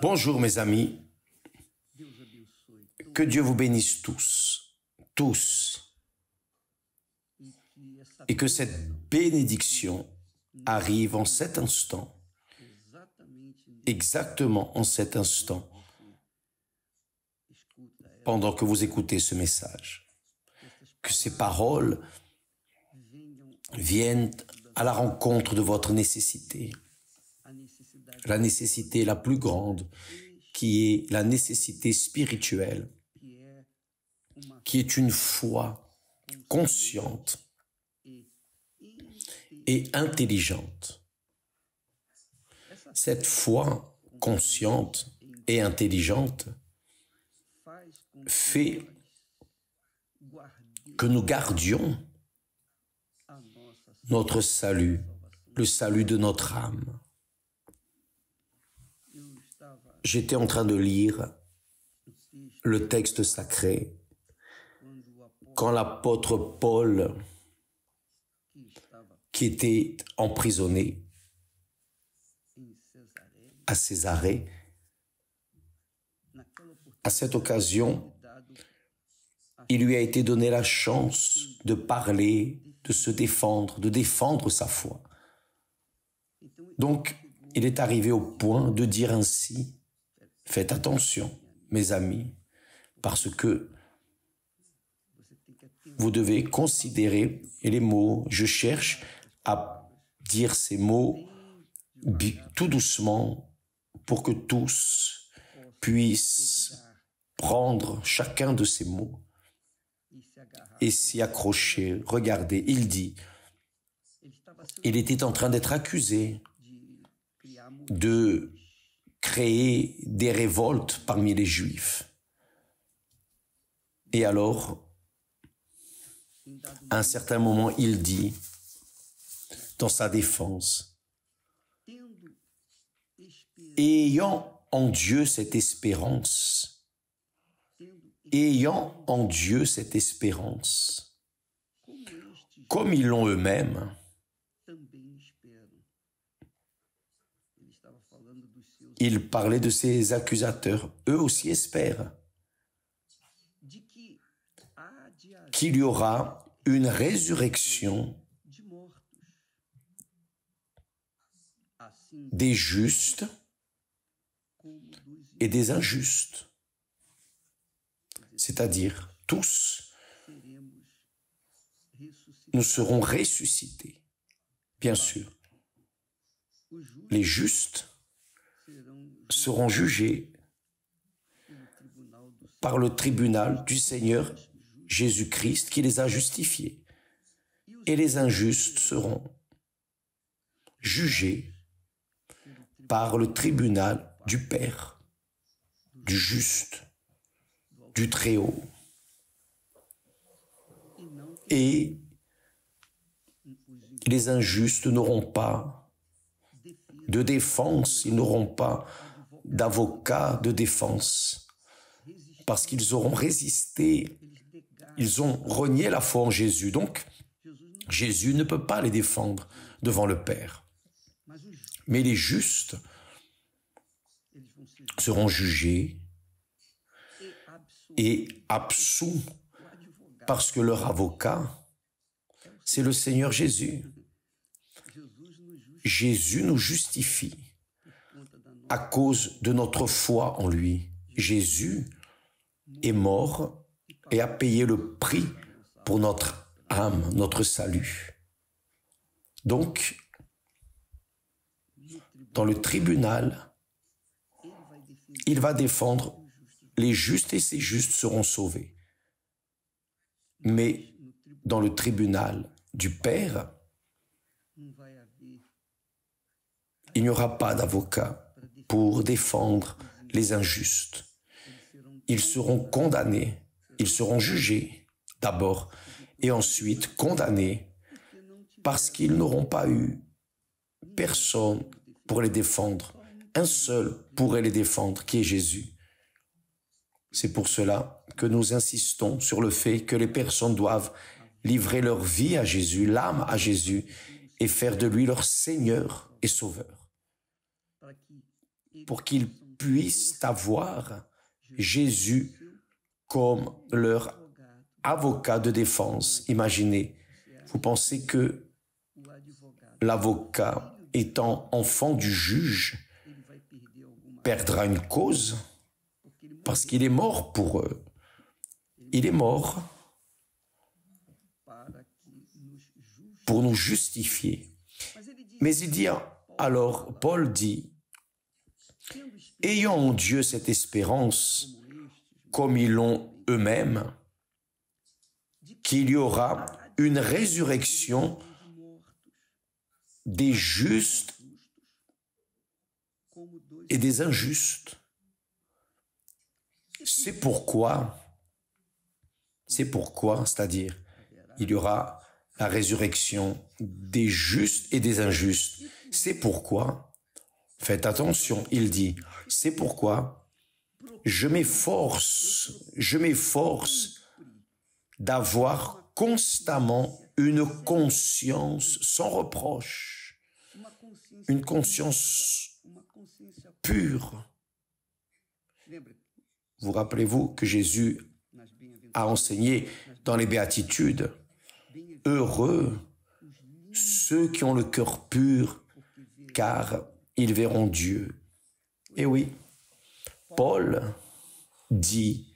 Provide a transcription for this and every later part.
Bonjour mes amis, que Dieu vous bénisse tous, et que cette bénédiction arrive en cet instant, exactement en cet instant, pendant que vous écoutez ce message. Que ces paroles viennent à la rencontre de votre nécessité, la nécessité la plus grande, qui est la nécessité spirituelle, qui est une foi consciente et intelligente. Cette foi consciente et intelligente fait que nous gardions notre salut, le salut de notre âme. J'étais en train de lire le texte sacré quand l'apôtre Paul, qui était emprisonné à Césarée, à cette occasion, il lui a été donné la chance de parler, de se défendre, de défendre sa foi. Donc, il est arrivé au point de dire ainsi: faites attention, mes amis, parce que vous devez considérer les mots. Je cherche à dire ces mots tout doucement pour que tous puissent prendre chacun de ces mots et s'y accrocher. Regardez, il dit, il était en train d'être accusé de créer des révoltes parmi les Juifs. Et alors, à un certain moment, il dit, dans sa défense, ayant en Dieu cette espérance, ayant en Dieu cette espérance, comme ils l'ont eux-mêmes, il parlait de ses accusateurs, eux aussi espèrent qu'il y aura une résurrection des justes et des injustes, c'est-à-dire tous, nous serons ressuscités, bien sûr. Les justes seront jugés par le tribunal du Seigneur Jésus-Christ qui les a justifiés. Et les injustes seront jugés par le tribunal du Père, du juste, du Très-Haut. Et les injustes n'auront pas de défense, ils n'auront pas d'avocat de défense, parce qu'ils auront résisté, ils ont renié la foi en Jésus. Donc, Jésus ne peut pas les défendre devant le Père. Mais les justes seront jugés et absous, parce que leur avocat, c'est le Seigneur Jésus. Jésus nous justifie à cause de notre foi en lui. Jésus est mort et a payé le prix pour notre âme, notre salut. Donc, dans le tribunal, il va défendre les justes et ces justes seront sauvés. Mais dans le tribunal du Père, il n'y aura pas d'avocat pour défendre les injustes. Ils seront condamnés, ils seront jugés d'abord et ensuite condamnés parce qu'ils n'auront pas eu personne pour les défendre. Un seul pourrait les défendre, qui est Jésus. C'est pour cela que nous insistons sur le fait que les personnes doivent livrer leur vie à Jésus, l'âme à Jésus, et faire de lui leur Seigneur et Sauveur, pour qu'ils puissent avoir Jésus comme leur avocat de défense. Imaginez, vous pensez que l'avocat, étant enfant du juge, perdra une cause parce qu'il est mort pour eux. Il est mort pour nous justifier. Mais il dit, alors Paul dit, ayant en Dieu cette espérance, comme ils l'ont eux-mêmes, qu'il y aura une résurrection des justes et des injustes. C'est pourquoi, c'est-à-dire, il y aura la résurrection des justes et des injustes. C'est pourquoi, faites attention, il dit, c'est pourquoi je m'efforce d'avoir constamment une conscience sans reproche, une conscience pure. Vous rappelez-vous que Jésus a enseigné dans les béatitudes, heureux ceux qui ont le cœur pur, car ils verront Dieu. Et oui, Paul dit,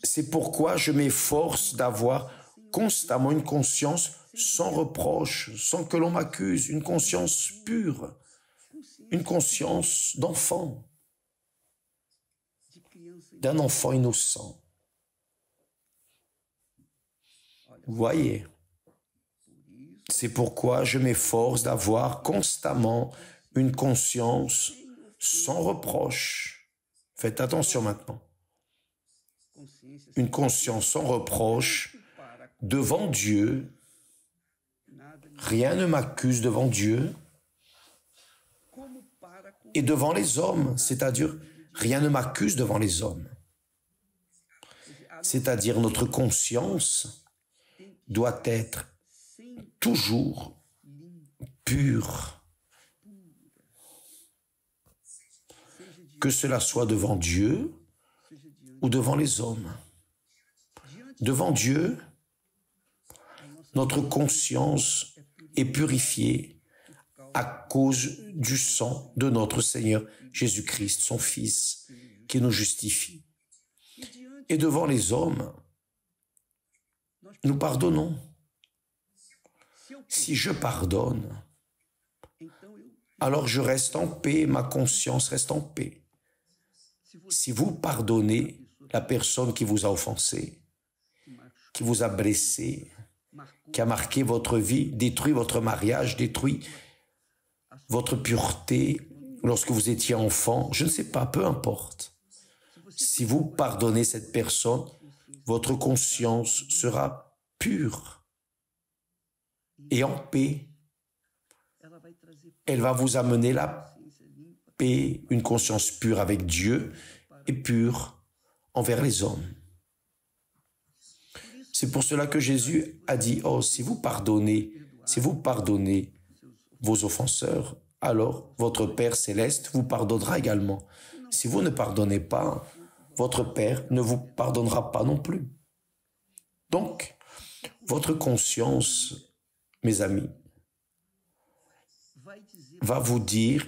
c'est pourquoi je m'efforce d'avoir constamment une conscience sans reproche, sans que l'on m'accuse, une conscience pure, une conscience d'enfant, d'un enfant innocent. Vous voyez, c'est pourquoi je m'efforce d'avoir constamment une conscience sans reproche. Faites attention maintenant. Une conscience sans reproche devant Dieu. Rien ne m'accuse devant Dieu et devant les hommes, c'est-à-dire rien ne m'accuse devant les hommes. C'est-à-dire notre conscience doit être toujours pure. Que cela soit devant Dieu ou devant les hommes. Devant Dieu, notre conscience est purifiée à cause du sang de notre Seigneur Jésus-Christ, son Fils, qui nous justifie. Et devant les hommes, nous pardonnons. Si je pardonne, alors je reste en paix, ma conscience reste en paix. Si vous pardonnez la personne qui vous a offensé, qui vous a blessé, qui a marqué votre vie, détruit votre mariage, détruit votre pureté lorsque vous étiez enfant, je ne sais pas, peu importe. Si vous pardonnez cette personne, votre conscience sera pure et en paix. Elle va vous amener la paix, une conscience pure avec Dieu et pure envers les hommes. C'est pour cela que Jésus a dit, oh, si vous pardonnez vos offenseurs, alors votre Père céleste vous pardonnera également. Si vous ne pardonnez pas, votre Père ne vous pardonnera pas non plus. Donc, votre conscience, mes amis, va vous dire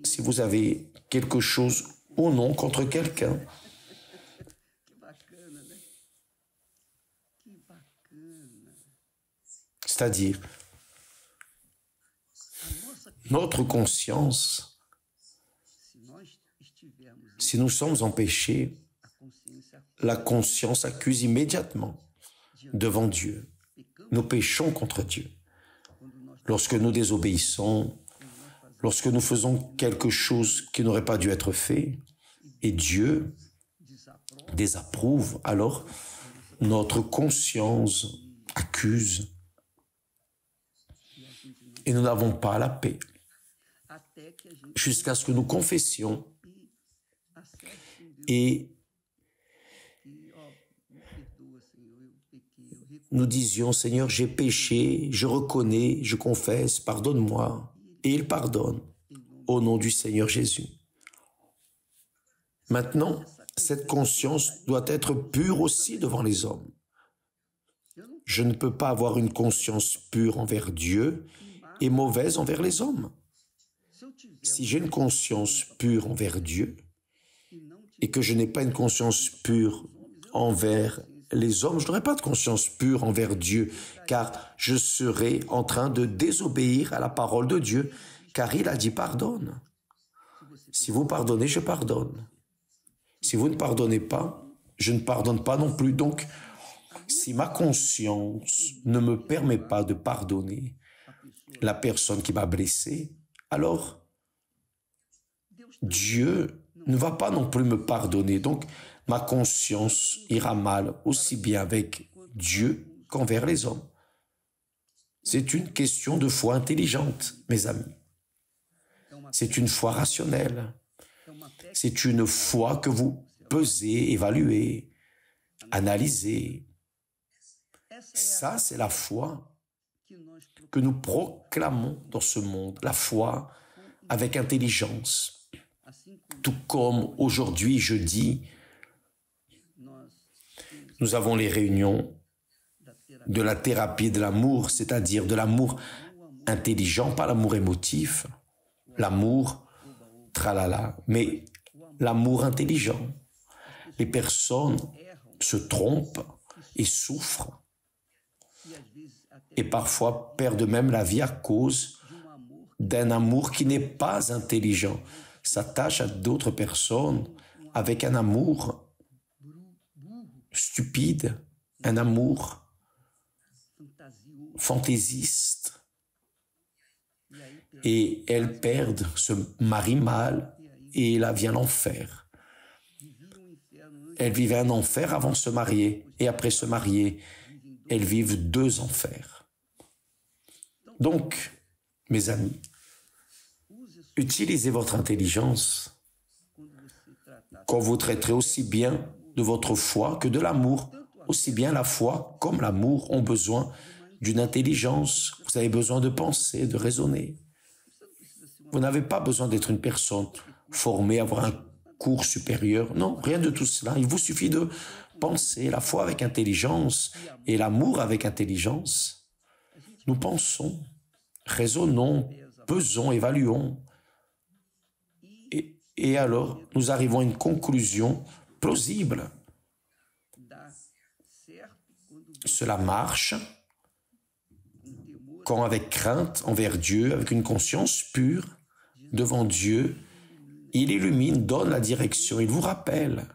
si vous avez quelque chose ou non contre quelqu'un. C'est-à-dire, notre conscience, si nous sommes en péché, la conscience accuse immédiatement devant Dieu. Nous péchons contre Dieu. Lorsque nous désobéissons, lorsque nous faisons quelque chose qui n'aurait pas dû être fait, et Dieu désapprouve, alors notre conscience accuse. Et nous n'avons pas la paix. Jusqu'à ce que nous confessions et nous disions, Seigneur, j'ai péché, je reconnais, je confesse, pardonne-moi. Et il pardonne au nom du Seigneur Jésus. Maintenant, cette conscience doit être pure aussi devant les hommes. Je ne peux pas avoir une conscience pure envers Dieu et mauvaise envers les hommes. Si j'ai une conscience pure envers Dieu et que je n'ai pas une conscience pure envers les hommes, je n'aurai pas de conscience pure envers Dieu, car je serai en train de désobéir à la parole de Dieu, car il a dit pardonne. Si vous pardonnez, je pardonne. Si vous ne pardonnez pas, je ne pardonne pas non plus. Donc, si ma conscience ne me permet pas de pardonner la personne qui m'a blessé, alors Dieu ne va pas non plus me pardonner. Donc, ma conscience ira mal aussi bien avec Dieu qu'envers les hommes. C'est une question de foi intelligente, mes amis. C'est une foi rationnelle. C'est une foi que vous pesez, évaluez, analysez. Ça, c'est la foi que nous proclamons dans ce monde, la foi avec intelligence. Tout comme aujourd'hui, jeudi, nous avons les réunions de la thérapie de l'amour, c'est-à-dire de l'amour intelligent, pas l'amour émotif, l'amour tralala, mais l'amour intelligent. Les personnes se trompent et souffrent et parfois perdent même la vie à cause d'un amour qui n'est pas intelligent, s'attache à d'autres personnes avec un amour stupide, un amour fantaisiste. Et elles perdent, se marient mal et là vient l'enfer. Elles vivaient un enfer avant de se marier et après se marier, elles vivent 2 enfers. Donc, mes amis, utilisez votre intelligence quand vous traiterez aussi bien de votre foi que de l'amour. Aussi bien la foi comme l'amour ont besoin d'une intelligence. Vous avez besoin de penser, de raisonner. Vous n'avez pas besoin d'être une personne formée, avoir un cours supérieur. Non, rien de tout cela. Il vous suffit de penser la foi avec intelligence et l'amour avec intelligence. Nous pensons, raisonnons, pesons, évaluons. Et alors, nous arrivons à une conclusion plausible. Cela marche quand avec crainte envers Dieu, avec une conscience pure devant Dieu, il illumine, donne la direction, il vous rappelle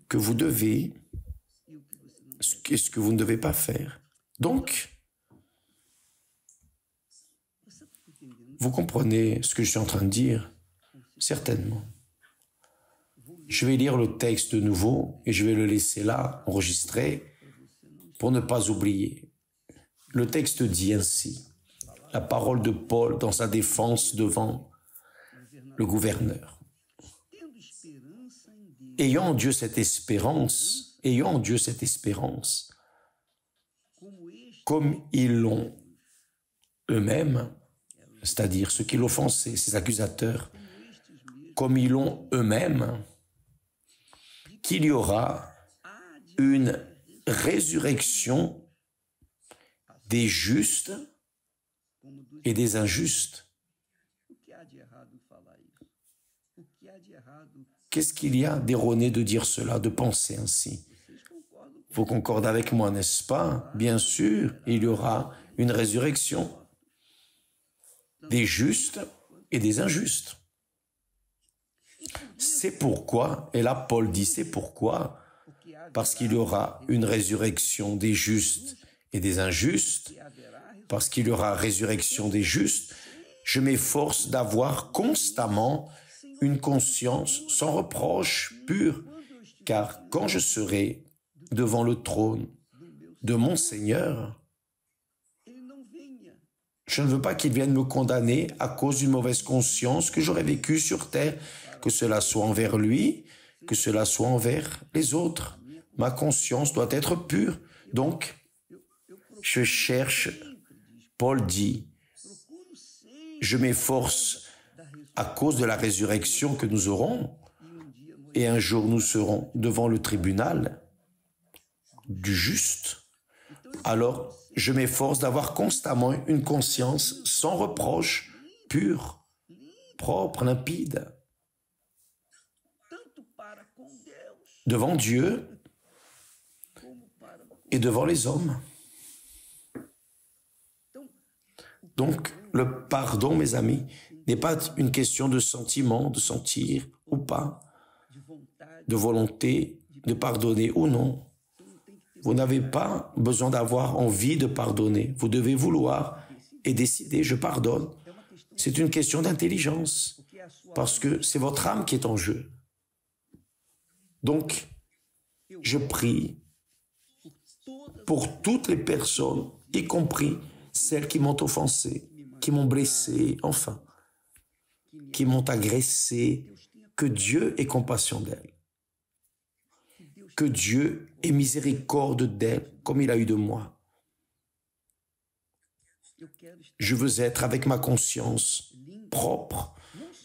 que vous devez, ce que vous ne devez pas faire. Donc, vous comprenez ce que je suis en train de dire? Certainement. Je vais lire le texte de nouveau et je vais le laisser là, enregistré, pour ne pas oublier. Le texte dit ainsi, la parole de Paul dans sa défense devant le gouverneur. Ayant en Dieu cette espérance, comme ils l'ont eux-mêmes, c'est-à-dire ceux qui l'offensaient, ses accusateurs, comme ils l'ont eux-mêmes, qu'il y aura une résurrection des justes et des injustes. Qu'est-ce qu'il y a d'erroné de dire cela, de penser ainsi? Vous concordez avec moi, n'est-ce pas? Bien sûr, il y aura une résurrection des justes et des injustes. C'est pourquoi, et là Paul dit c'est pourquoi, parce qu'il y aura une résurrection des justes et des injustes, parce qu'il y aura résurrection des justes, je m'efforce d'avoir constamment une conscience sans reproche, pure, car quand je serai devant le trône de mon Seigneur, je ne veux pas qu'il vienne me condamner à cause d'une mauvaise conscience que j'aurais vécue sur terre, que cela soit envers lui, que cela soit envers les autres. Ma conscience doit être pure. Donc, je cherche, Paul dit, je m'efforce à cause de la résurrection que nous aurons, et un jour nous serons devant le tribunal du juste, alors je m'efforce d'avoir constamment une conscience sans reproche, pure, propre, limpide, devant Dieu et devant les hommes. Donc, le pardon, mes amis, n'est pas une question de sentiment, de sentir ou pas, de volonté, de pardonner ou non. Vous n'avez pas besoin d'avoir envie de pardonner. Vous devez vouloir et décider, je pardonne. C'est une question d'intelligence, parce que c'est votre âme qui est en jeu. Donc, je prie pour toutes les personnes, y compris celles qui m'ont offensé, qui m'ont blessé, enfin, qui m'ont agressé, que Dieu ait compassion d'elles. Que Dieu ait miséricorde d'elles comme il a eu de moi. Je veux être avec ma conscience propre,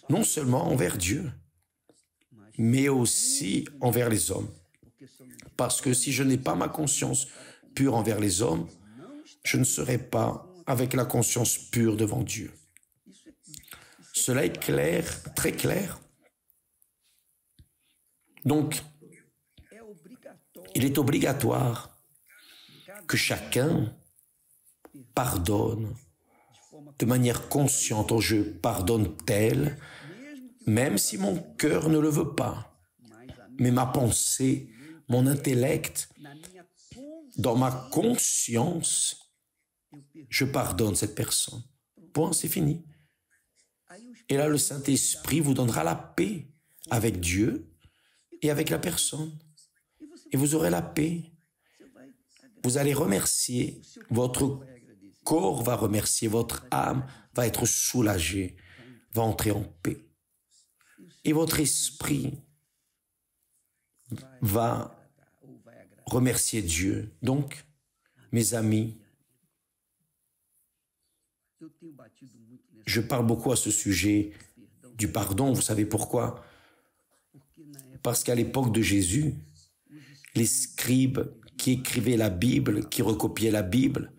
non seulement envers Dieu, mais aussi envers les hommes. Parce que si je n'ai pas ma conscience pure envers les hommes, je ne serai pas avec la conscience pure devant Dieu. Cela est clair, très clair. Donc, il est obligatoire que chacun pardonne de manière consciente. Je pardonne tel, même si mon cœur ne le veut pas. Mais ma pensée, mon intellect, dans ma conscience, je pardonne cette personne. Point, c'est fini. Et là, le Saint-Esprit vous donnera la paix avec Dieu et avec la personne. Et vous aurez la paix. Vous allez remercier, votre corps va remercier, votre âme va être soulagée, va entrer en paix. Et votre esprit va remercier Dieu. Donc, mes amis, je parle beaucoup à ce sujet du pardon. Vous savez pourquoi? Parce qu'à l'époque de Jésus, les scribes qui écrivaient la Bible, qui recopiaient la Bible,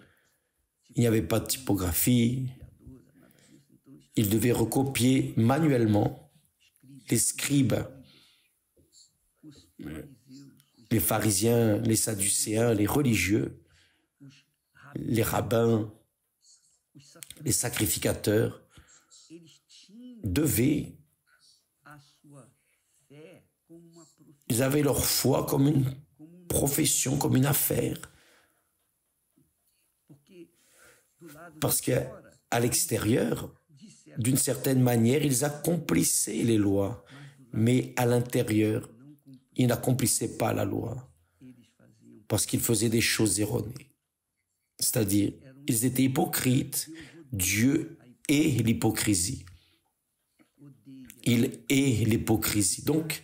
il n'y avait pas de typographie. Ils devaient recopier manuellement. Les scribes, les pharisiens, les sadducéens, les religieux, les rabbins, les sacrificateurs devaient, ils avaient leur foi comme une profession, comme une affaire. Parce qu'à l'extérieur, d'une certaine manière, ils accomplissaient les lois, mais à l'intérieur, ils n'accomplissaient pas la loi, parce qu'ils faisaient des choses erronées. C'est-à-dire, ils étaient hypocrites. Dieu est l'hypocrisie. Il est l'hypocrisie. Donc,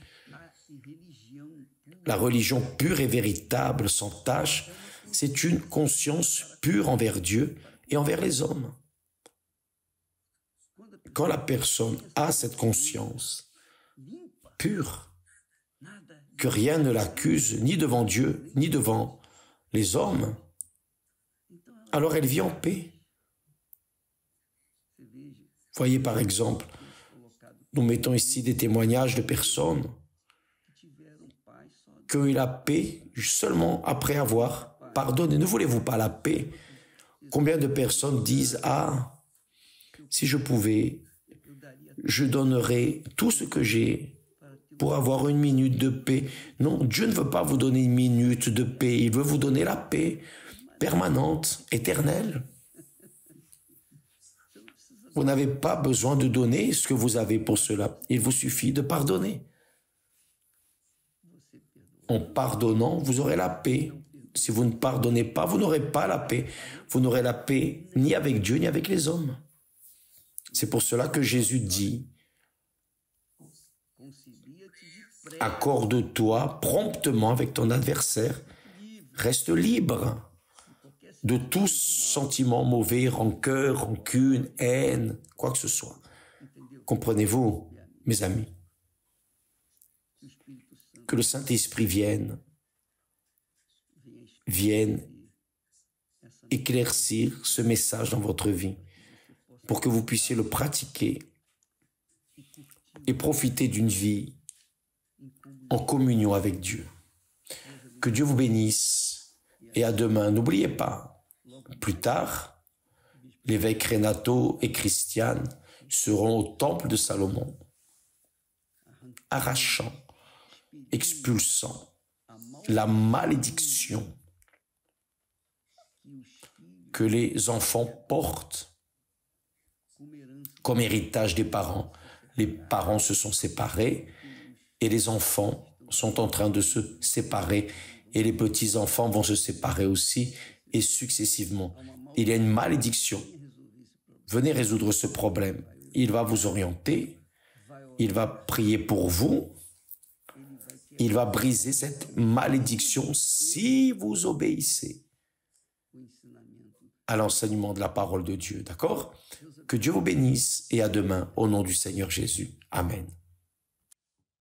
la religion pure et véritable, sans tache, c'est une conscience pure envers Dieu et envers les hommes. Quand la personne a cette conscience pure, que rien ne l'accuse, ni devant Dieu, ni devant les hommes, alors elle vit en paix. Voyez par exemple, nous mettons ici des témoignages de personnes qui ont eu la paix seulement après avoir pardonné. Ne voulez-vous pas la paix? Combien de personnes disent « Ah, si je pouvais, je donnerais tout ce que j'ai pour avoir une minute de paix. » Non, Dieu ne veut pas vous donner une minute de paix. Il veut vous donner la paix permanente, éternelle. Vous n'avez pas besoin de donner ce que vous avez pour cela. Il vous suffit de pardonner. En pardonnant, vous aurez la paix. Si vous ne pardonnez pas, vous n'aurez pas la paix. Vous n'aurez la paix ni avec Dieu, ni avec les hommes. C'est pour cela que Jésus dit « Accorde-toi promptement avec ton adversaire, reste libre de tout sentiment mauvais, rancœur, rancune, haine, quoi que ce soit. » Comprenez-vous, mes amis? Que le Saint-Esprit vienne éclaircir ce message dans votre vie pour que vous puissiez le pratiquer et profiter d'une vie en communion avec Dieu. Que Dieu vous bénisse et à demain. N'oubliez pas, plus tard, l'évêque Renato et Christiane seront au temple de Salomon, arrachant, expulsant la malédiction que les enfants portent comme héritage des parents. Les parents se sont séparés et les enfants sont en train de se séparer et les petits-enfants vont se séparer aussi et successivement. Il y a une malédiction. Venez résoudre ce problème. Il va vous orienter, il va prier pour vous, il va briser cette malédiction si vous obéissez à l'enseignement de la parole de Dieu, d'accord? Que Dieu vous bénisse et à demain au nom du Seigneur Jésus. Amen.